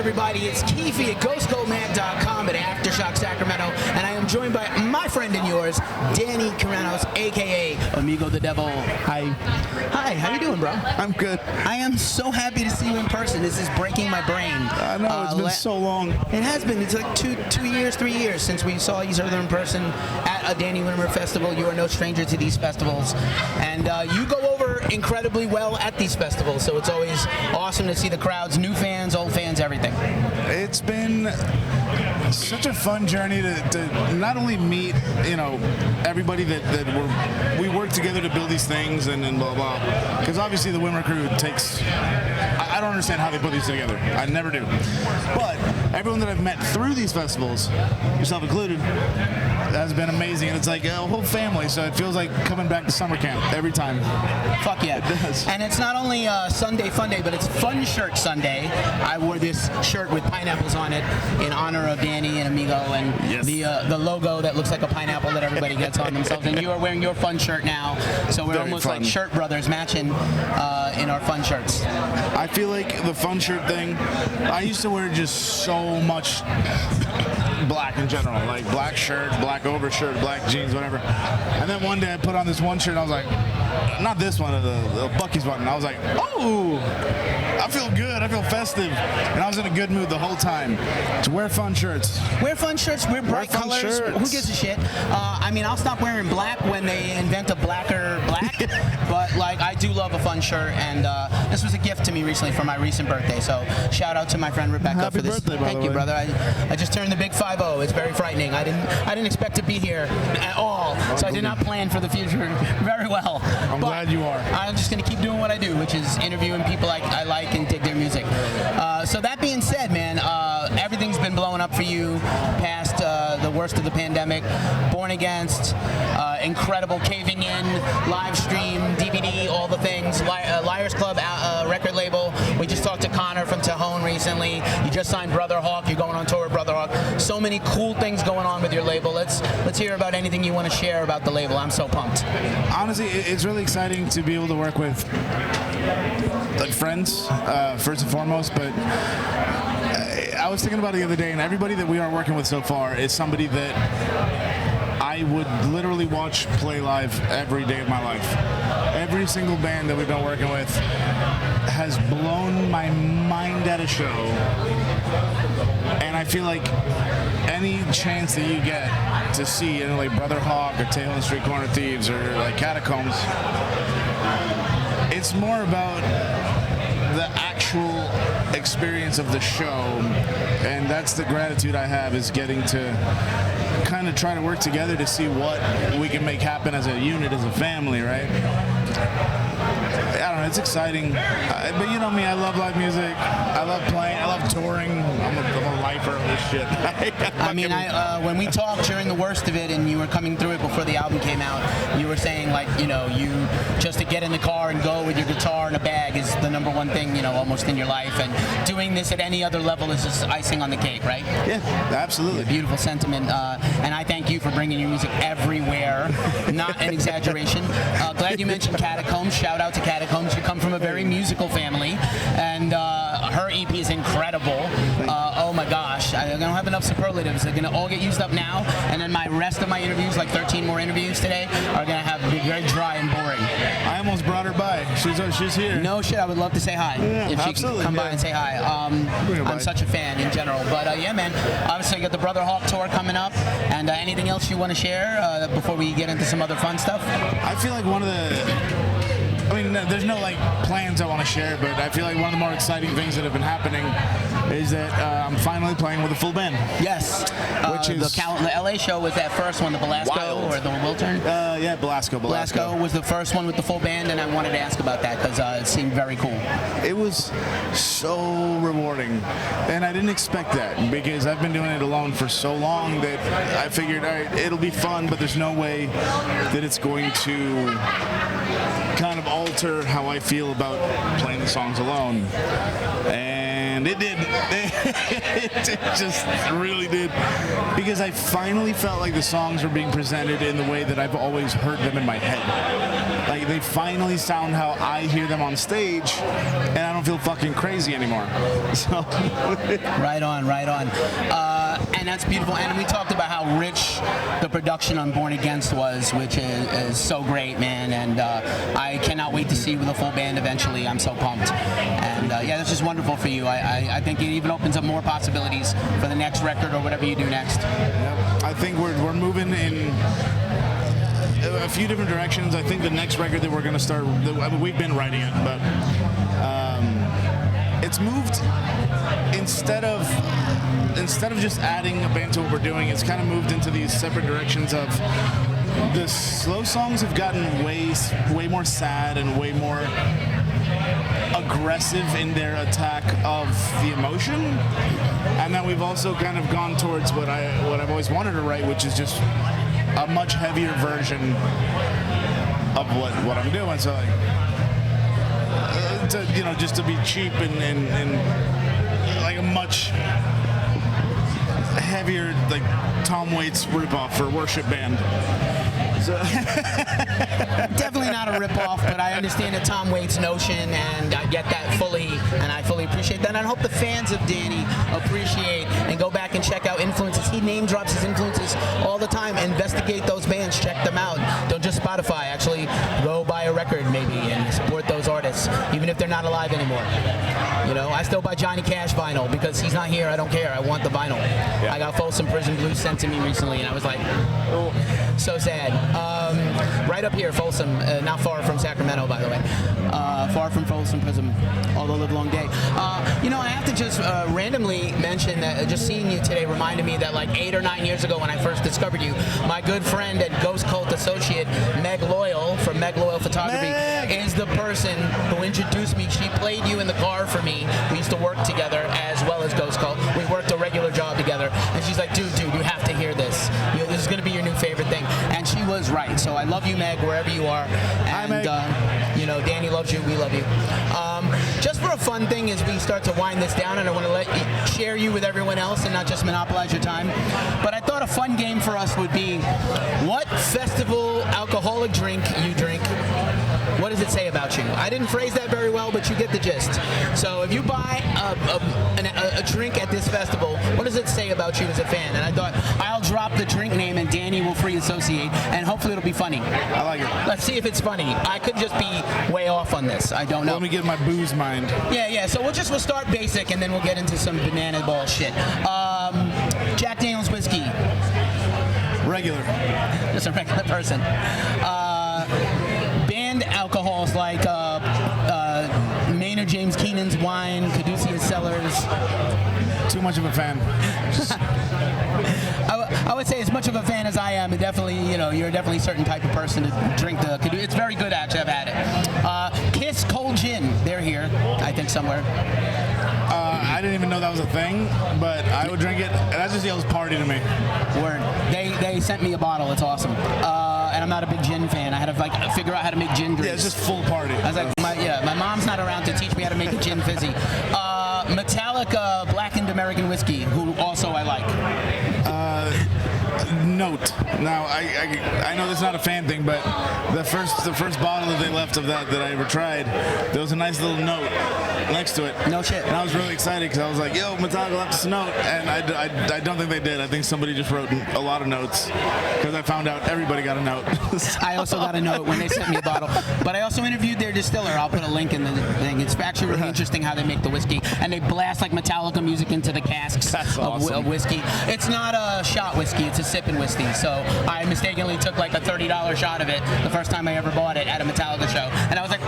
everybody? It's Keefy at GhostGoMad.com at Aftershock Sacramento, and I am joined by my friend and yours, Danny Kiranos, a.k.a. Amigo the Devil. Hi. Hi, how you doing, bro? I'm good. I am so happy to see you in person. This is breaking my brain. I know, it's been so long. It has been. It's like 2 years, 3 years since we saw each other in person at a Danny Winter Festival. You are no stranger to these festivals, and you go over incredibly well at these festivals, so it's always awesome to see the crowds, new fans, old fans, everything. It's been such a fun journey to not only meet, everybody that we work together to build these things and blah blah. Because obviously the Winter crew takes. I don't understand how they put these together. I never do. But everyone that I've met through these festivals, yourself included, has been amazing. And it's like a whole family, so it feels like coming back to summer camp every time. Fuck yeah. It does. And it's not only Sunday Fun Day, but it's Fun Shirt Sunday. I wore this shirt with pineapples on it in honor of Danny and Amigo, and yes. the logo that looks like a pineapple that everybody gets on themselves. And you are wearing your fun shirt now, so we're Very almost fun. like shirt brothers matching in our fun shirts. I feel like the fun shirt thing, I used to wear just so much black in general, like black shirt, black overshirt, black jeans, whatever. And then one day I put on this one shirt and I was like, not this one, the Bucky's one. And I was like, oh, I feel good, I feel festive. And I was in a good mood the whole time. To wear fun shirts. Wear fun shirts, wear bright fun colors. shirts. Who gives a shit? I'll stop wearing black when they invent a blacker black. But I do love a fun shirt, and this was a gift to me recently for my recent birthday. So shout out to my friend Rebecca Happy for this. birthday, by Thank the you, way. brother. I just turned the big 50. It's very frightening. I didn't expect to be here at all, so I did not plan for the future very well. I'm glad you are. I'm just going to keep doing what I do, which is interviewing people I like and dig their music. So that being said, man, everything's been blowing up for you past the worst of the pandemic. Born Against, incredible Caving In, live stream, DVD, all the things. Liars Club record label. We just talked to Connor from Tejon recently. You just signed Brother Hawk. You're going on tour with Brother Hawk. So many cool things going on with your label. Let's hear about anything you want to share about the label. I'm so pumped. Honestly, it's really exciting to be able to work with friends, first and foremost, but I was thinking about it the other day, and everybody that we are working with so far is somebody that I would literally watch play live every day of my life. Every single band that we've been working with has blown my mind at a show, and I feel like any chance that you get to see like Brother Hawk or Tejon Street Corner Thieves or like Catacombs, it's more about the actual experience of the show, and that's the gratitude I have, is getting to kind of try to work together to see what we can make happen as a unit, as a family, right? I don't know, it's exciting, but you know me, I love live music, I love playing, I love touring, I'm a lifer of this shit. When we talked during the worst of it and you were coming through it before the album came out, you were saying you just to get in the car and go with your guitar and a bag is the number one thing, almost in your life, and doing this at any other level is just icing on the cake, right? Yeah, absolutely. Beautiful sentiment, and I thank you for bringing your music everywhere, not an exaggeration. Glad you mentioned Catacombs. Shout out to Catacombs. You come from a very musical family, and her EP is incredible. Oh my gosh, I don't have enough superlatives. They're gonna all get used up now, and then my rest of my interviews, like 13 more interviews today, are gonna be very dry and boring. I almost brought her by. She's here. No shit, I would love to say hi. Yeah, if she absolutely, could come by and say hi. I'm such a fan in general. But yeah, man, obviously you got the Brother Hawk tour coming up, and anything else you want to share before we get into some other fun stuff? I feel like there's no plans I want to share, but I feel like one of the more exciting things that have been happening is that I'm finally playing with a full band. Yes. Which is the LA show was that first one, the Belasco wild. or the Wiltern? Yeah, Belasco. Belasco was the first one with the full band, and I wanted to ask about that because it seemed very cool. It was so rewarding, and I didn't expect that because I've been doing it alone for so long that I figured, all right, it'll be fun, but there's no way that it's going to kind of alter how I feel about playing the songs alone. And it did. It just really did. Because I finally felt like the songs were being presented in the way that I've always heard them in my head. Like, they finally sound how I hear them on stage, and I don't feel fucking crazy anymore. So Right on, right on. And that's beautiful. And we talked about how rich the production on Born Against was, which is so great, man. And I cannot wait to see you with a full band eventually. I'm so pumped. And yeah, that's just wonderful for you. I think it even opens up more possibilities for the next record or whatever you do next. Yep. I think we're moving in a few different directions. I think the next record that we're going to start, I mean, we've been writing it, but it's moved instead of just adding a band to what we're doing, it's kind of moved into these separate directions of the slow songs have gotten way more sad and way more aggressive in their attack of the emotion, and then we've also kind of gone towards what I've always wanted to write, which is just a much heavier version of what I'm doing. So like, just to be cheap and like a much heavier, like Tom Waits ripoff for Worship Band. So Definitely not a ripoff, but I understand the Tom Waits notion, and I get that fully, and I fully appreciate that. And I hope the fans of Danny appreciate and go back and check out influences. He name drops his influences all the time. Investigate those bands, check them out. Don't just Spotify. Actually, go buy a record maybe and support those artists, even if they're not alive anymore. You know, I still buy Johnny Cash vinyl because he's not here. I don't care. I want the vinyl. Yeah. I got Folsom Prison Blues sent to me recently, and I was like, oh, so sad. Right up here, Folsom, not far from Sacramento, by the way. Far from Folsom Prison, all the live long day. I have to just randomly mention that just seeing you today reminded me that like 8 or 9 years ago when I first discovered you, my good friend and Ghost Cult associate, Meg Loyal from Meg Loyal Photography, is the person who introduced me. She played you in the car for me. We used to work together as well as Ghost Cult. We worked a regular job together. And she's like, dude, you have to hear this. This is going to be your new favorite thing. And she was right. So I love you, Meg, wherever you are. And, Danny loves you. We love you. Just for a fun thing as we start to wind this down, and I want to share you with everyone else and not just monopolize your time. But I thought a fun game for us would be, what festival alcoholic drink you drink? What does it say about you? I didn't phrase that very well, but you get the gist. So if you buy a drink at this festival, what does it say about you as a fan? And I thought, I'll drop the drink name and Danny will free associate, and hopefully it'll be funny. I like it. Let's see if it's funny. I could just be way off on this. I don't know. Let me get my booze mind. Yeah. So we'll start basic, and then we'll get into some banana ball shit. Jack Daniel's whiskey. Regular. Just a regular person. Banned alcohols like Maynard James Keenan's wine, Caduceus Cellars. Too much of a fan. I would say as much of a fan as I am, definitely, you're definitely a certain type of person to drink the Caduceus. It's very good, actually. I've had it. Kiss Cold Gin. They're here, I think, somewhere. I didn't even know that was a thing, but I would drink it. That just yells party to me. Word. They sent me a bottle. It's awesome. And I'm not a big gin fan. I had to figure out how to make gin drinks. Yeah, it's just full party. I was like, my mom's not around to teach me how to make a gin fizzy. Metallica Blackened American Whiskey, who also I like. Note. Now, I know this is not a fan thing, but the first bottle that they left of that I ever tried, there was a nice little note next to it. No shit. And I was really excited because I was like, yo, Metallica left us a note. And I don't think they did. I think somebody just wrote a lot of notes because I found out everybody got a note. I also got a note when they sent me a bottle. But I also interviewed their distiller. I'll put a link in the thing. It's actually really interesting how they make the whiskey. And they blast like Metallica music into the casks of whiskey. It's not a shot whiskey. It's a sipping whiskey. So I mistakenly took like a $30 shot of it the first time I ever bought it at a Metallica show. And I was like,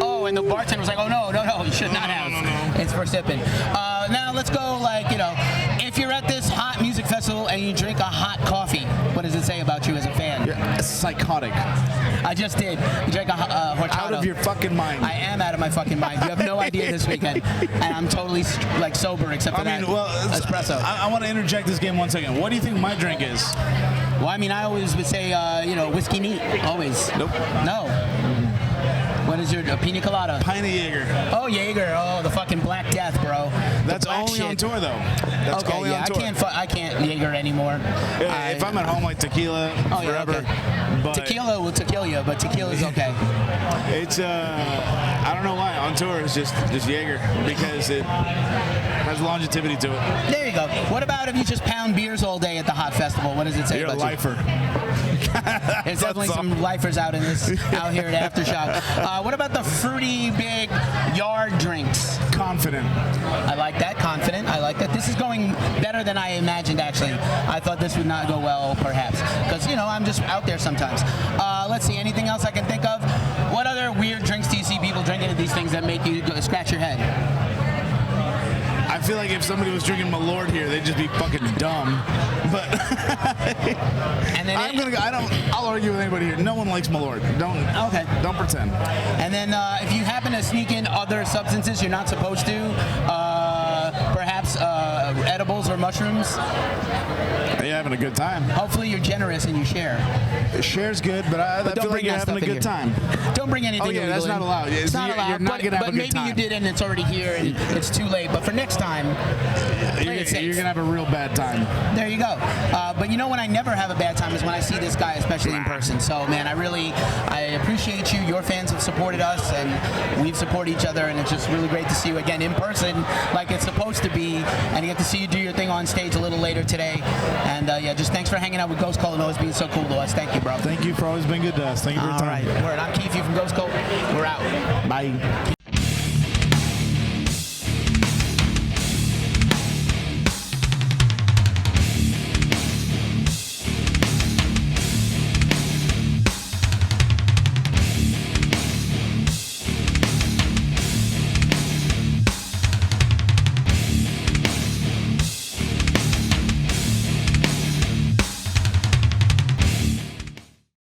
oh, and the bartender was like, oh, no, you should not have. No. It's for sipping. Now let's go if you're at this hot music festival and you drink a hot coffee, what does it say about you as a fan? You're psychotic. I just did. You drank a horchata. Out of your fucking mind. I am out of my fucking mind. You have no idea this weekend. And I'm totally sober except for that espresso. I want to interject this game 1 second. What do you think my drink is? Well, I always would say, whiskey neat. Always. Nope. No. What is your pina colada? Pint of Jaeger. Oh, Jaeger. Oh, the fucking Black Death, bro. That's only on tour, though. That's okay, only yeah, on tour. I can't Jaeger anymore. If I'm at home, like tequila forever. Okay. But tequila will tequila you, but tequila's okay. It's I don't know why on tour it's just Jaeger because it has longevity to it. There you go. What about if you just pound beers all day at the Hot Festival? What does it say You're about a lifer. There's definitely some lifers out here at Aftershock. What about the fruity big yard drinks? Confident. I like that. Confident. I like that. This is going better than I imagined, actually. I thought this would not go well, perhaps, because, you know, I'm just out there sometimes. Let's see. Anything else I can think of? What other weird drinks do you see people drinking at these things that make you scratch your head? I feel like if somebody was drinking Malort here, they'd just be fucking dumb. But and then I'll argue with anybody here. No one likes Malort. Don't pretend. And then if you happen to sneak in other substances you're not supposed to, perhaps edibles or mushrooms. You're having a good time. Hopefully you're generous and you share. Share's good, but I feel like you're having a good time. Don't bring anything illegal. That's not allowed. It's not allowed. You're not going to have a good time. But maybe you did and it's already here and it's too late. But for next time, play it safe. You're going to have a real bad time. There you go. But you know when I never have a bad time is when I see this guy, especially in person. So, man, I appreciate you. Your fans have supported us and we've supported each other. And it's just really great to see you again in person like it's supposed to be. And you get to see you do your thing on stage a little later today. And, yeah, just thanks for hanging out with Ghost Cult and always being so cool to us. Thank you, bro. Thank you for always being good to us. Thank you for your time. All right. Word. I'm Keefy from Ghost Cult. We're out. Bye.